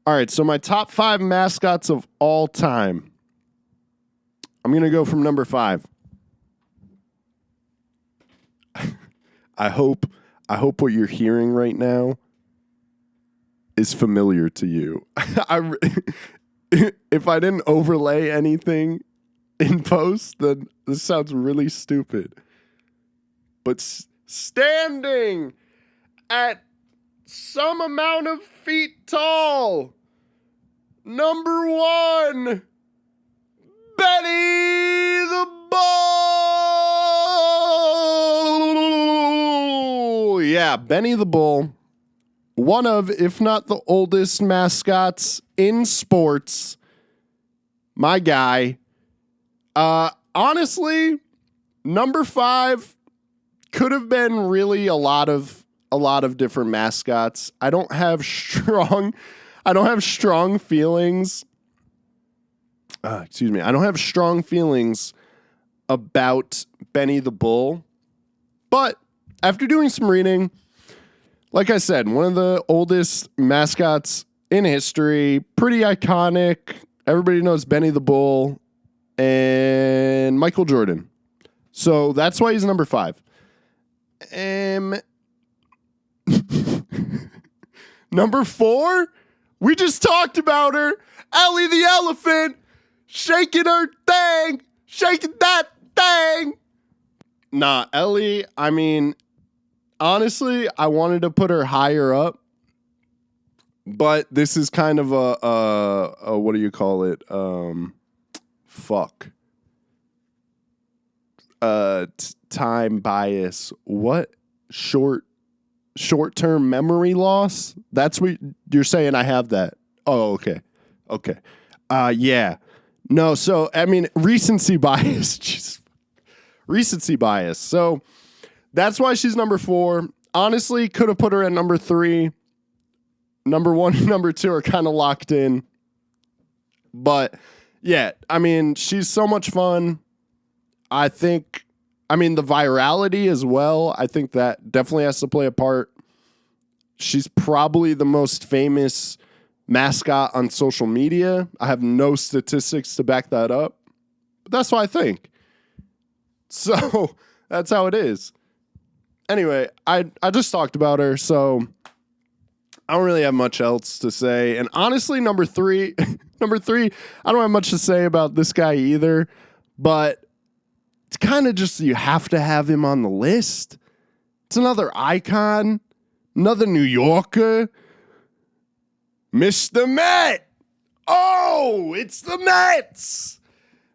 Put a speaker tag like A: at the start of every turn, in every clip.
A: All right, so my top 5 mascots of all time. I'm going to go from number 5. I hope what you're hearing right now is familiar to you. If I didn't overlay anything in post, then this sounds really stupid. But standing at some amount of feet tall, number 1, Benny the Bull. Yeah, Benny the Bull. One of, if not the oldest mascots in sports. My guy. Honestly, number 5 could have been really a lot of different mascots. I don't have strong feelings. I don't have strong feelings about Benny the Bull. But after doing some reading, like I said, one of the oldest mascots in history, pretty iconic. Everybody knows Benny the Bull and Michael Jordan. So that's why he's number 5. Number 4, we just talked about her. Ellie the elephant, shaking her thing, shaking that thing. Nah, Ellie, I mean, honestly, I wanted to put her higher up, but this is kind of a what do you call it? Time bias. What? Short-term memory loss? That's what you're saying. I have that. Oh, okay. Yeah. No, so, I mean, recency bias. Jeez. Recency bias. So, that's why she's number 4. Honestly, could have put her at number 3. Number 1 and number 2 are kind of locked in. But, yeah, I mean, she's so much fun. The virality as well, I think that definitely has to play a part. She's probably the most famous mascot on social media. I have no statistics to back that up, but that's what I think. So that's how it is. Anyway, I just talked about her, so I don't really have much else to say. And honestly, number 3, I don't have much to say about this guy either, but it's kind of just you have to have him on the list. It's another icon, another New Yorker, Mr. Met. Oh, it's the Mets.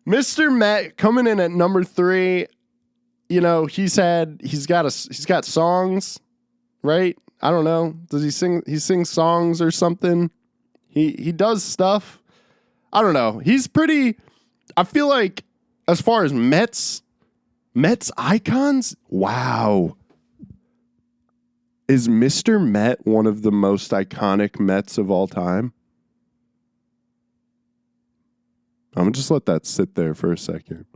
A: Mr. Met coming in at number 3. You know, he's got songs, right? I don't know. Does he sing? He sings songs or something. He does stuff. I don't know. He's pretty. I feel like as far as Mets icons, wow. Is Mr. Met one of the most iconic Mets of all time? I'm going to just let that sit there for a second.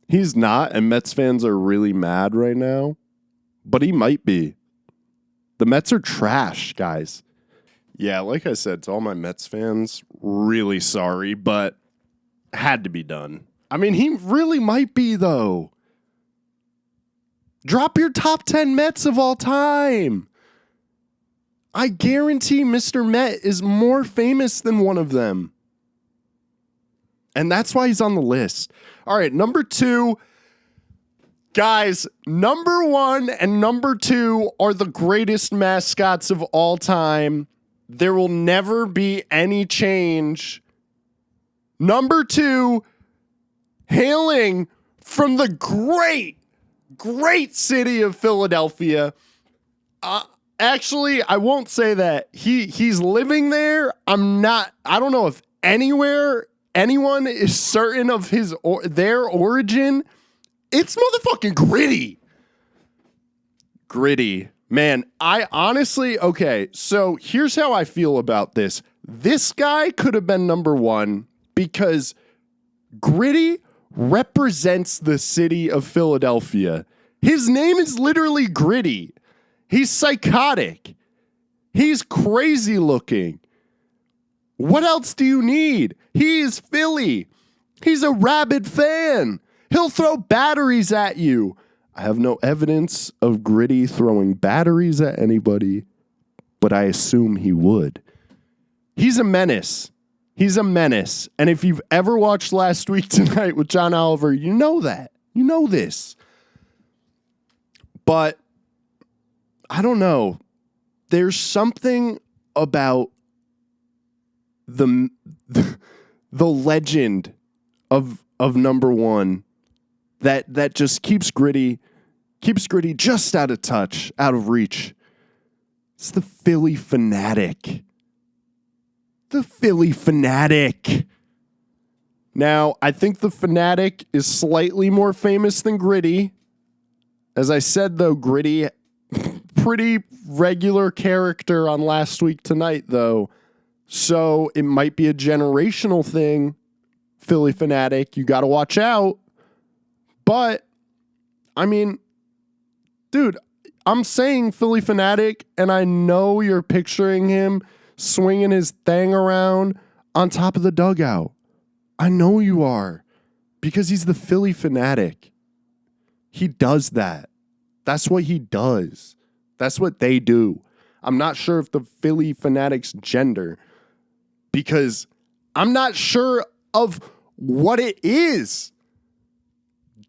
A: He's not, and Mets fans are really mad right now, but he might be. The Mets are trash, guys. Yeah, like I said, to all my Mets fans, really sorry, but had to be done. I mean, he really might be, though. Drop your top 10 Mets of all time. I guarantee Mr. Met is more famous than one of them. And that's why he's on the list. All right, number 2. Guys, number 1 and number 2 are the greatest mascots of all time. There will never be any change. Number 2, hailing from the great city of Philadelphia. Actually, I won't say that. He's living there. I don't know if anyone is certain of their origin. It's motherfucking Gritty. Gritty. Man, I honestly, okay, so here's how I feel about this. This guy could have been number 1 because Gritty represents the city of Philadelphia. His name is literally Gritty. He's psychotic. He's crazy looking. What else do you need? He is Philly. He's a rabid fan. He'll throw batteries at you. I have no evidence of Gritty throwing batteries at anybody, but I assume he would. He's a menace. He's a menace. And if you've ever watched Last Week Tonight with John Oliver, you know that. You know this. But I don't know. There's something about the legend of number one that just keeps Gritty just out of touch, out of reach. It's the Philly fanatic. The Philly fanatic. Now, I think the fanatic is slightly more famous than Gritty. As I said, though, Gritty, pretty regular character on Last Week Tonight, though. So it might be a generational thing. Philly fanatic, you got to watch out. But, I mean, dude, I'm saying Philly fanatic, and I know you're picturing him swinging his thing around on top of the dugout. I know you are, because he's the Philly fanatic. He does that. That's what he does. That's what they do. I'm not sure if the Philly fanatic's gender, because I'm not sure of what it is.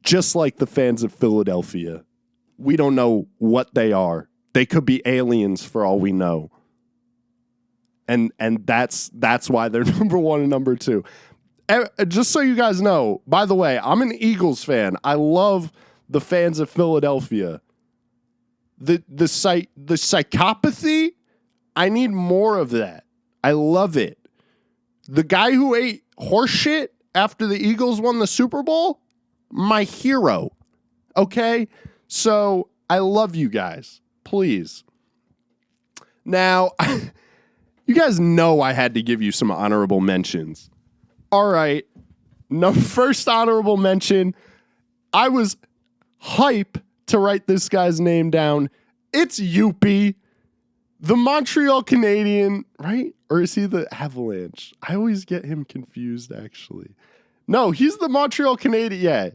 A: Just like the fans of Philadelphia. We don't know what they are. They could be aliens for all we know. And that's why they're number one and number two. Just so you guys know, by the way, I'm an Eagles fan. I love the fans of Philadelphia. The psychopathy, I need more of that. I love it. The guy who ate horse shit after the Eagles won the Super Bowl, my hero. Okay? So I love you guys. Please. Now, you guys know I had to give you some honorable mentions. All right. First honorable mention. I was hype to write this guy's name down. It's Youppi, the Montreal Canadian, right? Or is he the Avalanche? I always get him confused, actually. No, he's the Montreal Canadian. Yeah.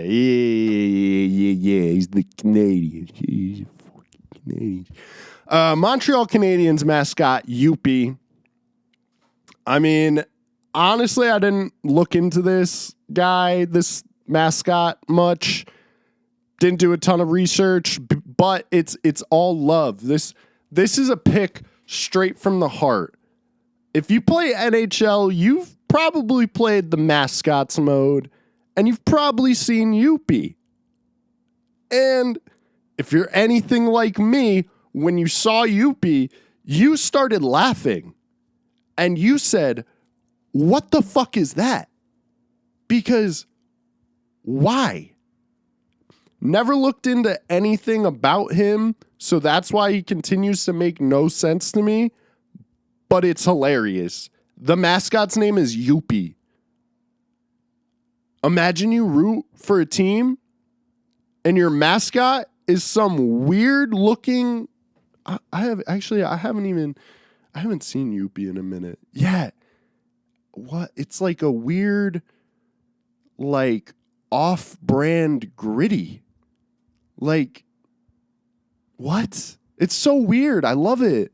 A: He's the Canadian. He's fucking Canadian. Montreal Canadiens mascot, Youppi. I mean, honestly, I didn't look into this mascot much. Didn't do a ton of research, but it's all love. This is a pick straight from the heart. If you play NHL, you've probably played the Mascots mode, and you've probably seen Youppi. And if you're anything like me, when you saw Youppi, you started laughing. And you said, what the fuck is that? Because why? Never looked into anything about him, so that's why he continues to make no sense to me. But it's hilarious. The mascot's name is Youppi. Imagine you root for a team and your mascot is some weird looking. I haven't seen Youppi in a minute. Yeah. What? It's like a weird, like off-brand Gritty. Like, what? It's so weird. I love it.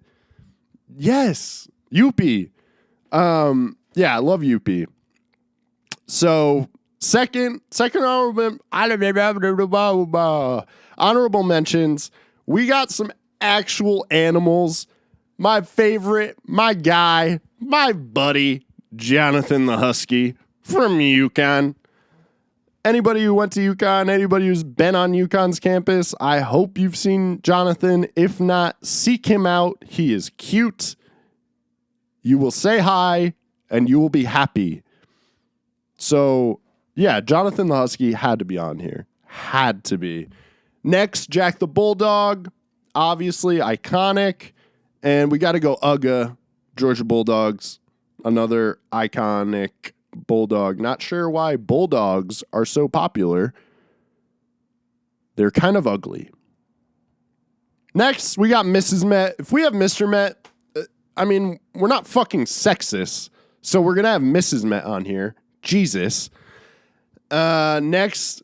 A: Yes. Youppi. Yeah, I love Youppi. So second honorable mentions. We got some actual animals. My favorite, my guy, my buddy, Jonathan the Husky from UConn. Anybody who went to UConn, anybody who's been on UConn's campus, I hope you've seen Jonathan. If not, seek him out. He is cute. You will say hi, and you will be happy. So, yeah, Jonathan the Husky had to be on here. Had to be. Next, Jack the Bulldog. Obviously, iconic. And we got to go Uga, Georgia Bulldogs. Another iconic bulldog. Not sure why bulldogs are so popular. They're kind of ugly. Next, we got Mrs. Met. If we have Mr. Met, I mean, we're not fucking sexist, so we're going to have Mrs. Met on here. Jesus. Next,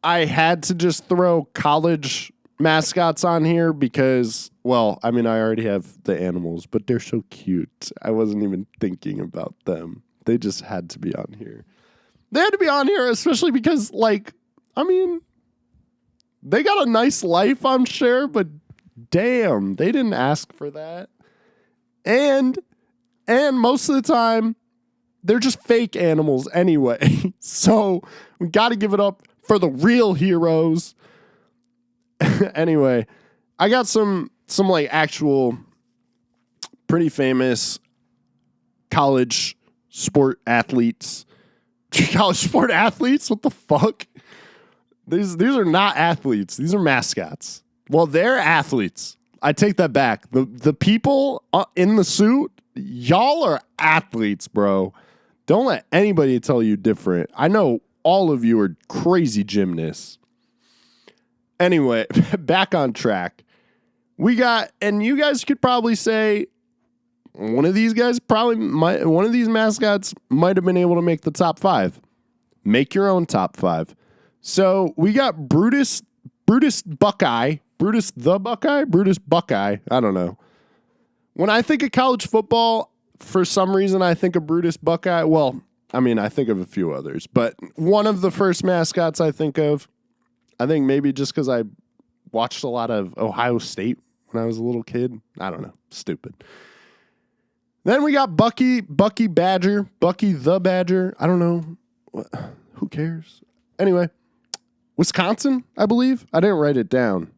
A: I had to just throw college mascots on here because, well, I mean, I already have the animals, but they're so cute. I wasn't even thinking about them. They just had to be on here. They had to be on here, especially because, like, I mean, they got a nice life, I'm sure, but damn, they didn't ask for that. And most of the time, they're just fake animals anyway. So we got to give it up for the real heroes. Anyway, I got some like actual pretty famous college sport athletes. College sport athletes? What the fuck? These are not athletes. These are mascots. Well, they're athletes. I take that back. The people in the suit, y'all are athletes, bro. Don't let anybody tell you different. I know all of you are crazy gymnasts. Anyway, back on track. We got, and you guys could probably say one of these mascots might have been able to make the top 5. Make your own top 5. So we got Brutus Buckeye. Brutus Buckeye. I don't know. When I think of college football, for some reason I think of Brutus Buckeye. Well, I mean, I think of a few others, but one of the first mascots I think of, I think maybe just because I watched a lot of Ohio State when I was a little kid. I don't know. Stupid. Then we got Bucky Badger, Bucky the Badger. I don't know. Who cares? Anyway, Wisconsin, I believe. I didn't write it down.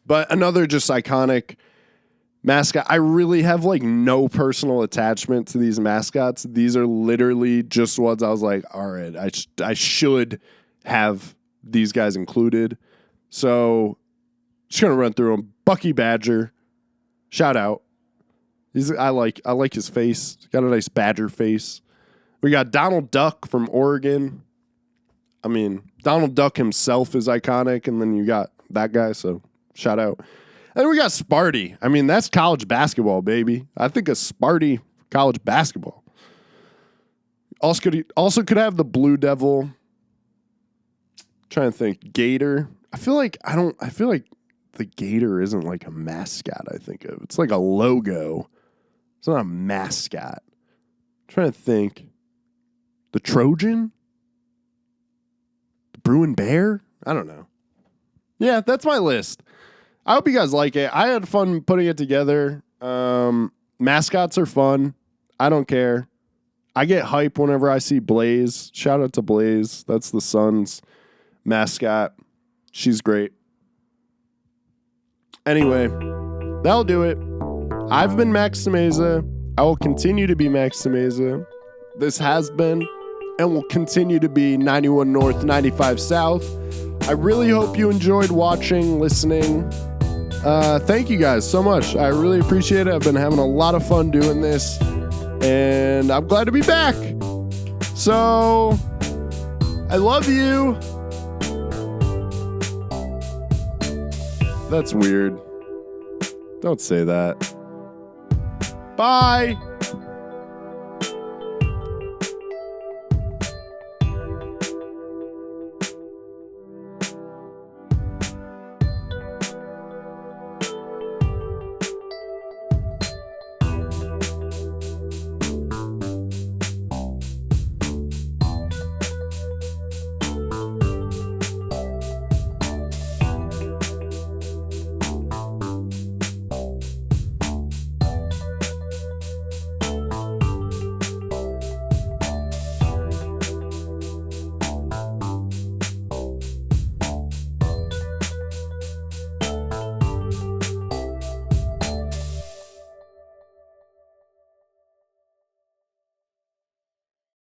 A: But another just iconic mascot. I really have like no personal attachment to these mascots. These are literally just ones I was like, all right, I should have these guys included. So just going to run through them. Bucky Badger. Shout out. I like his face. He's got a nice badger face. We got Donald Duck from Oregon. I mean, Donald Duck himself is iconic, and then you got that guy, so shout out. And then we got Sparty. I mean, that's college basketball, baby. I think of Sparty college basketball. Also could have the Blue Devil. Trying to think. Gator. I feel like the Gator isn't like a mascot, I think of. It's like a logo. It's not a mascot. Trying to think. The Trojan? The Bruin Bear? I don't know. Yeah, that's my list. I hope you guys like it. I had fun putting it together. Mascots are fun. I don't care. I get hype whenever I see Blaze. Shout out to Blaze. That's the Suns mascot. She's great. Anyway, that'll do it. I've been Max Sameza. I will continue to be Max Sameza. This has been and will continue to be 91 North, 95 South. I really hope you enjoyed watching, listening. Thank you guys so much. I really appreciate it. I've been having a lot of fun doing this, and I'm glad to be back. So, I love you. That's weird. Don't say that. Bye.